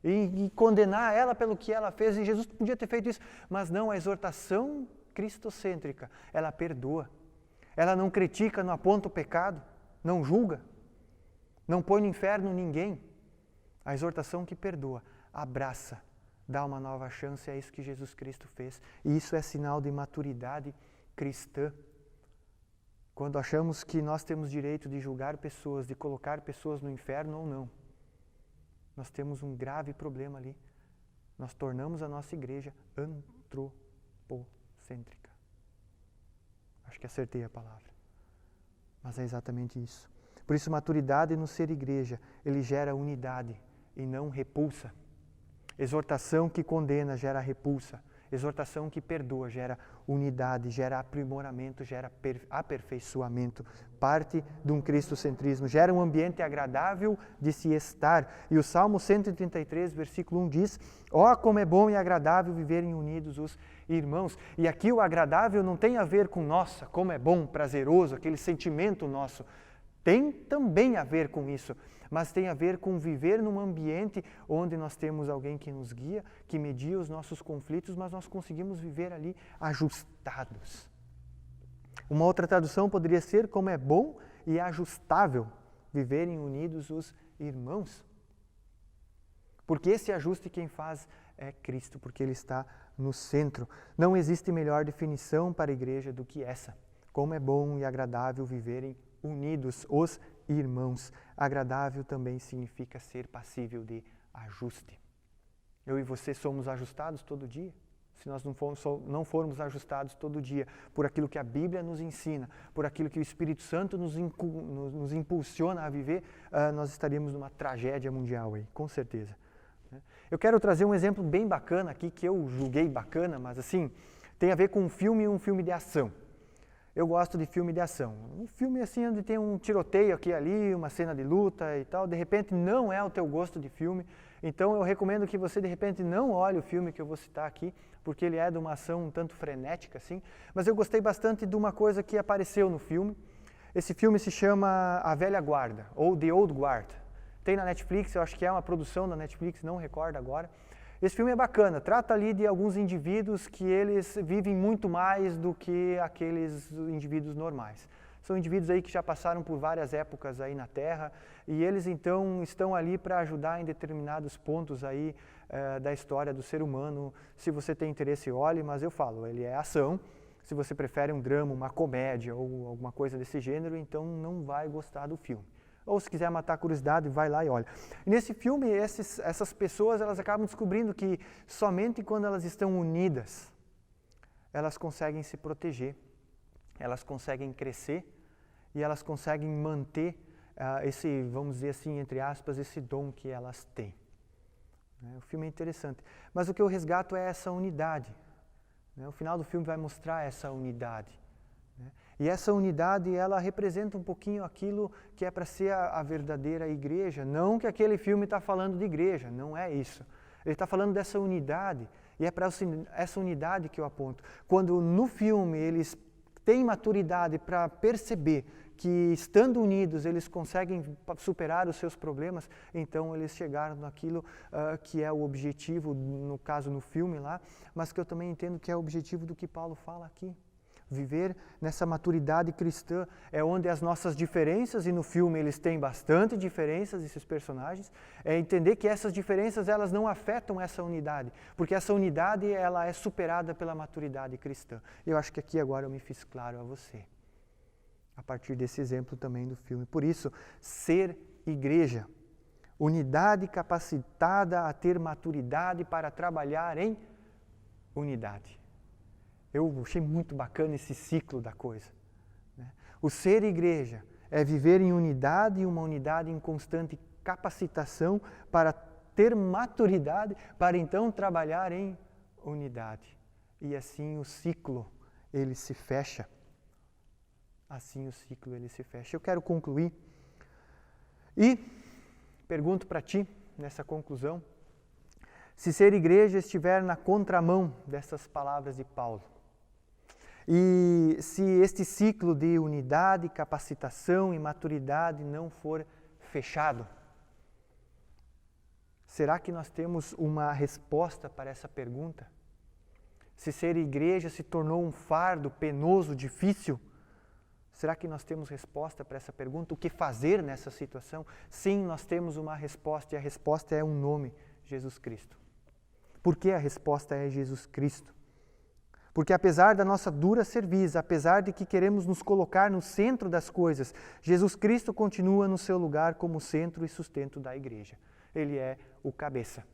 E condenar ela pelo que ela fez. E Jesus podia ter feito isso. Mas não, a exortação cristocêntrica, ela perdoa. Ela não critica, não aponta o pecado, não julga, não põe no inferno ninguém. A exortação que perdoa, abraça, dá uma nova chance, é isso que Jesus Cristo fez. E isso é sinal de maturidade cristã. Quando achamos que nós temos direito de julgar pessoas, de colocar pessoas no inferno ou não, nós temos um grave problema ali. Nós tornamos a nossa igreja antropocêntrica. Acho que acertei a palavra. Mas é exatamente isso. Por isso, maturidade no ser igreja, ele gera unidade e não repulsa. Exortação que condena gera repulsa. Exortação que perdoa gera unidade, gera aprimoramento, gera aperfeiçoamento. Parte de um cristocentrismo, gera um ambiente agradável de se estar. E o Salmo 133, versículo 1 diz, ó, como é bom e agradável viverem unidos os irmãos. E aqui o agradável não tem a ver com, nossa, como é bom, prazeroso, aquele sentimento nosso. Tem também a ver com isso, mas tem a ver com viver num ambiente onde nós temos alguém que nos guia, que media os nossos conflitos, mas nós conseguimos viver ali ajustados. Uma outra tradução poderia ser como é bom e ajustável viverem unidos os irmãos. Porque esse ajuste quem faz é Cristo, porque Ele está no centro. Não existe melhor definição para a igreja do que essa. Como é bom e agradável viverem unidos os irmãos. Agradável também significa ser passível de ajuste. Eu e você somos ajustados todo dia. Se nós não formos ajustados todo dia por aquilo que a Bíblia nos ensina, por aquilo que o Espírito Santo nos impulsiona a viver, nós estaríamos numa tragédia mundial aí, com certeza. Eu quero trazer um exemplo bem bacana aqui, que eu julguei bacana, mas assim, tem a ver com um filme de ação. Eu gosto de filme de ação. Um filme assim onde tem um tiroteio aqui e ali, uma cena de luta e tal, de repente não é o teu gosto de filme, então eu recomendo que você de repente não olhe o filme que eu vou citar aqui, porque ele é de uma ação um tanto frenética assim, mas eu gostei bastante de uma coisa que apareceu no filme. Esse filme se chama A Velha Guarda, ou The Old Guard. Tem na Netflix, eu acho que é uma produção da Netflix, não recordo agora. Esse filme é bacana, trata ali de alguns indivíduos que eles vivem muito mais do que aqueles indivíduos normais. São indivíduos aí que já passaram por várias épocas aí na Terra e eles então estão ali para ajudar em determinados pontos aí da história do ser humano. Se você tem interesse, olhe, mas eu falo, ele é ação. Se você prefere um drama, uma comédia ou alguma coisa desse gênero, então não vai gostar do filme. Ou se quiser matar a curiosidade, vai lá e olha. E nesse filme, essas pessoas elas acabam descobrindo que somente quando elas estão unidas, elas conseguem se proteger, elas conseguem crescer e elas conseguem manter esse, vamos dizer assim, entre aspas, esse dom que elas têm. O filme é interessante. Mas o que eu resgato é essa unidade. O final do filme vai mostrar essa unidade. E essa unidade, ela representa um pouquinho aquilo que é para ser a verdadeira igreja. Não que aquele filme está falando de igreja, não é isso. Ele está falando dessa unidade, e é para essa unidade que eu aponto. Quando no filme eles têm maturidade para perceber que estando unidos eles conseguem superar os seus problemas, então eles chegaram naquilo que é o objetivo, no caso no filme lá, mas que eu também entendo que é o objetivo do que Paulo fala aqui. Viver nessa maturidade cristã é onde as nossas diferenças, e no filme eles têm bastante diferenças, esses personagens, é entender que essas diferenças elas não afetam essa unidade, porque essa unidade ela é superada pela maturidade cristã. Eu acho que aqui agora eu me fiz claro a você, a partir desse exemplo também do filme. Por isso, ser igreja, unidade capacitada a ter maturidade para trabalhar em unidade. Eu achei muito bacana esse ciclo da coisa. O ser igreja é viver em unidade e uma unidade em constante capacitação para ter maturidade para então trabalhar em unidade. E assim o ciclo, ele se fecha. Assim o ciclo, ele se fecha. Eu quero concluir e pergunto para ti, nessa conclusão, se ser igreja estiver na contramão dessas palavras de Paulo, e se este ciclo de unidade, capacitação e maturidade não for fechado, será que nós temos uma resposta para essa pergunta? Se ser igreja se tornou um fardo penoso, difícil, será que nós temos resposta para essa pergunta? O que fazer nessa situação? Sim, nós temos uma resposta, e a resposta é um nome, Jesus Cristo. Por que a resposta é Jesus Cristo? Porque apesar da nossa dura cerviz, apesar de que queremos nos colocar no centro das coisas, Jesus Cristo continua no seu lugar como centro e sustento da igreja. Ele é o cabeça.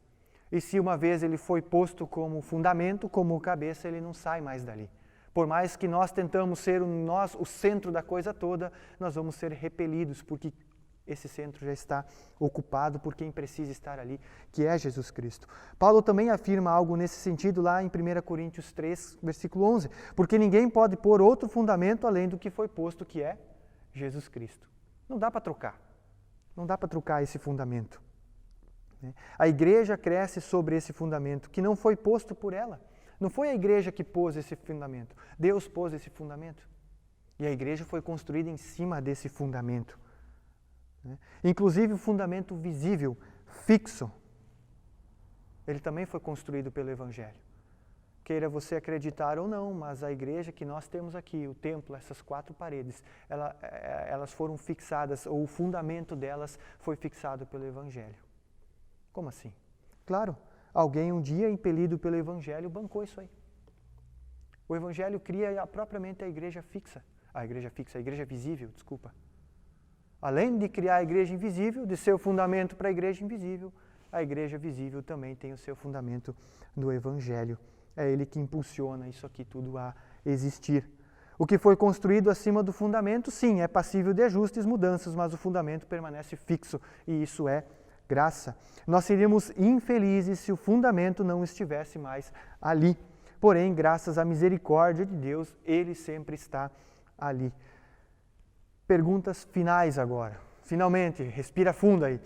E se uma vez ele foi posto como fundamento, como cabeça, ele não sai mais dali. Por mais que nós tentamos ser o centro da coisa toda, nós vamos ser repelidos, porque esse centro já está ocupado por quem precisa estar ali, que é Jesus Cristo. Paulo também afirma algo nesse sentido lá em 1 Coríntios 3, versículo 11. Porque ninguém pode pôr outro fundamento além do que foi posto, que é Jesus Cristo. Não dá para trocar. Não dá para trocar esse fundamento. A igreja cresce sobre esse fundamento que não foi posto por ela. Não foi a igreja que pôs esse fundamento. Deus pôs esse fundamento. E a igreja foi construída em cima desse fundamento. Inclusive o fundamento visível, fixo, ele também foi construído pelo Evangelho. Queira você acreditar ou não, mas a igreja que nós temos aqui, o templo, essas 4 paredes, elas foram fixadas, ou o fundamento delas foi fixado pelo Evangelho. Como assim? Claro, alguém um dia, impelido pelo Evangelho, bancou isso aí. O Evangelho cria propriamente a igreja visível, desculpa. Além de criar a igreja invisível, de ser o fundamento para a igreja invisível, a igreja visível também tem o seu fundamento no Evangelho. É ele que impulsiona isso aqui tudo a existir. O que foi construído acima do fundamento, sim, é passível de ajustes, mudanças, mas o fundamento permanece fixo e isso é graça. Nós seríamos infelizes se o fundamento não estivesse mais ali. Porém, graças à misericórdia de Deus, ele sempre está ali. Perguntas finais agora. Finalmente, respira fundo aí.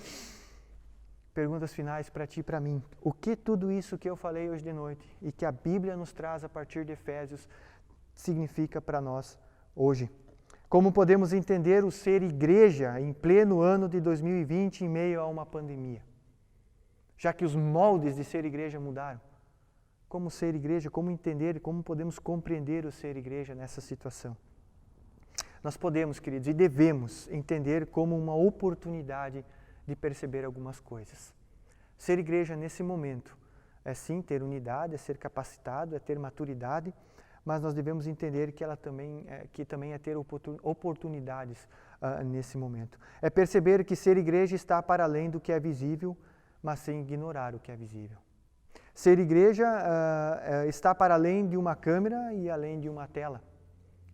Perguntas finais para ti e para mim. O que tudo isso que eu falei hoje de noite e que a Bíblia nos traz a partir de Efésios significa para nós hoje? Como podemos entender o ser igreja em pleno ano de 2020 em meio a uma pandemia? Já que os moldes de ser igreja mudaram. Como ser igreja, como entender, como podemos compreender o ser igreja nessa situação? Nós podemos, queridos, e devemos entender como uma oportunidade de perceber algumas coisas. Ser igreja nesse momento é sim ter unidade, é ser capacitado, é ter maturidade, mas nós devemos entender que ela também é ter oportunidades nesse momento. É perceber que ser igreja está para além do que é visível, mas sem ignorar o que é visível. Ser igreja está para além de uma câmera e além de uma tela.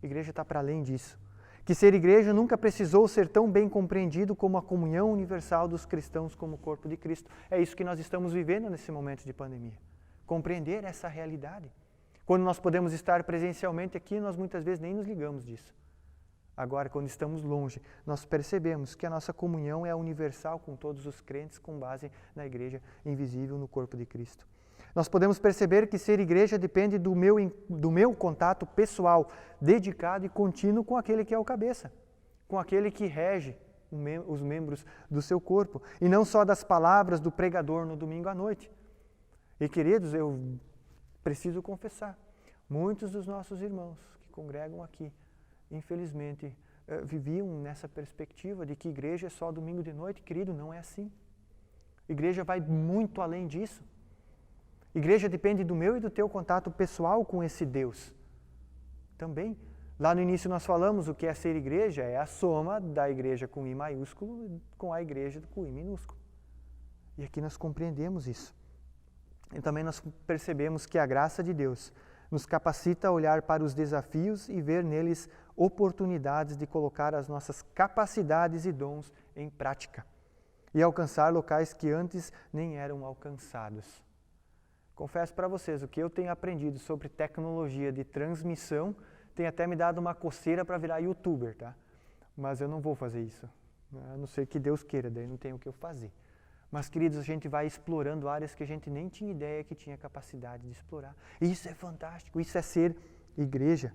A igreja está para além disso. Que ser igreja nunca precisou ser tão bem compreendido como a comunhão universal dos cristãos como o corpo de Cristo. É isso que nós estamos vivendo nesse momento de pandemia. Compreender essa realidade. Quando nós podemos estar presencialmente aqui, nós muitas vezes nem nos ligamos disso. Agora, quando estamos longe, nós percebemos que a nossa comunhão é universal com todos os crentes com base na igreja invisível no corpo de Cristo. Nós podemos perceber que ser igreja depende do meu contato pessoal, dedicado e contínuo com aquele que é o cabeça, com aquele que rege os membros do seu corpo, e não só das palavras do pregador no domingo à noite. E queridos, eu preciso confessar, muitos dos nossos irmãos que congregam aqui, infelizmente, viviam nessa perspectiva de que igreja é só domingo de noite. Querido, não é assim. Igreja vai muito além disso. Igreja depende do meu e do teu contato pessoal com esse Deus. Também, lá no início nós falamos o que é ser igreja, é a soma da igreja com I maiúsculo com a igreja com I minúsculo. E aqui nós compreendemos isso. E também nós percebemos que a graça de Deus nos capacita a olhar para os desafios e ver neles oportunidades de colocar as nossas capacidades e dons em prática. e alcançar locais que antes nem eram alcançados. Confesso para vocês, o que eu tenho aprendido sobre tecnologia de transmissão tem até me dado uma coceira para virar youtuber, tá? Mas eu não vou fazer isso, a não ser que Deus queira, daí não tem o que eu fazer. Mas, queridos, a gente vai explorando áreas que a gente nem tinha ideia que tinha capacidade de explorar. E isso é fantástico, isso é ser igreja.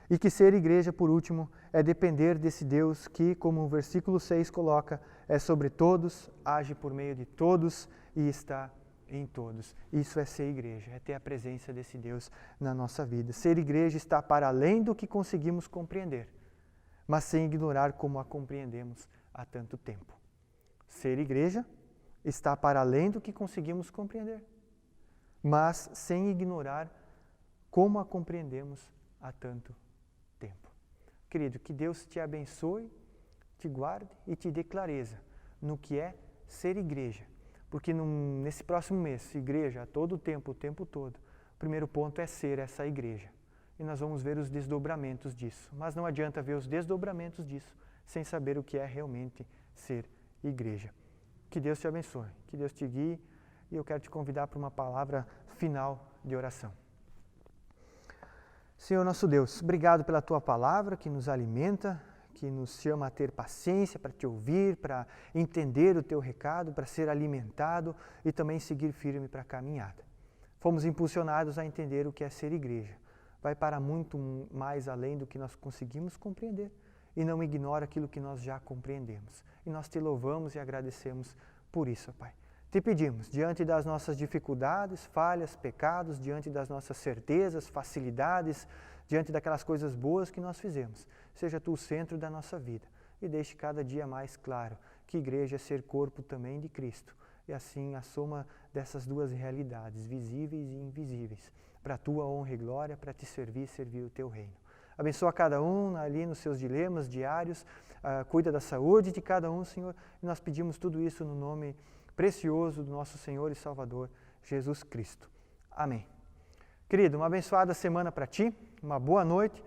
E que ser igreja, por último, é depender desse Deus que, como o versículo 6 coloca, é sobre todos, age por meio de todos e está em todos. Isso é ser igreja, é ter a presença desse Deus na nossa vida. Ser igreja está para além do que conseguimos compreender, mas sem ignorar como a compreendemos há tanto tempo. Ser igreja está para além do que conseguimos compreender, mas sem ignorar como a compreendemos há tanto tempo. Querido, que Deus te abençoe, te guarde e te dê clareza no que é ser igreja. Porque nesse próximo mês, igreja, a todo tempo, o tempo todo, o primeiro ponto é ser essa igreja. E nós vamos ver os desdobramentos disso. Mas não adianta ver os desdobramentos disso sem saber o que é realmente ser igreja. Que Deus te abençoe, que Deus te guie, e eu quero te convidar para uma palavra final de oração. Senhor nosso Deus, obrigado pela Tua palavra que nos alimenta, que nos chama a ter paciência para te ouvir, para entender o Teu recado, para ser alimentado e também seguir firme para a caminhada. Fomos impulsionados a entender o que é ser igreja. Vai para muito mais além do que nós conseguimos compreender e não ignora aquilo que nós já compreendemos. E nós te louvamos e agradecemos por isso, Pai. Te pedimos, diante das nossas dificuldades, falhas, pecados, diante das nossas certezas, facilidades, diante daquelas coisas boas que nós fizemos, seja Tu o centro da nossa vida e deixe cada dia mais claro que igreja é ser corpo também de Cristo. E assim a soma dessas duas realidades, visíveis e invisíveis, para a Tua honra e glória, para Te servir e servir o Teu reino. Abençoa cada um ali nos seus dilemas diários, cuida da saúde de cada um, Senhor, e nós pedimos tudo isso no nome precioso do nosso Senhor e Salvador, Jesus Cristo. Amém. Querido, uma abençoada semana para ti, uma boa noite,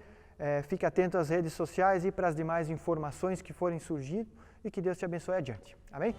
fique atento às redes sociais e para as demais informações que forem surgindo e que Deus te abençoe adiante. Amém?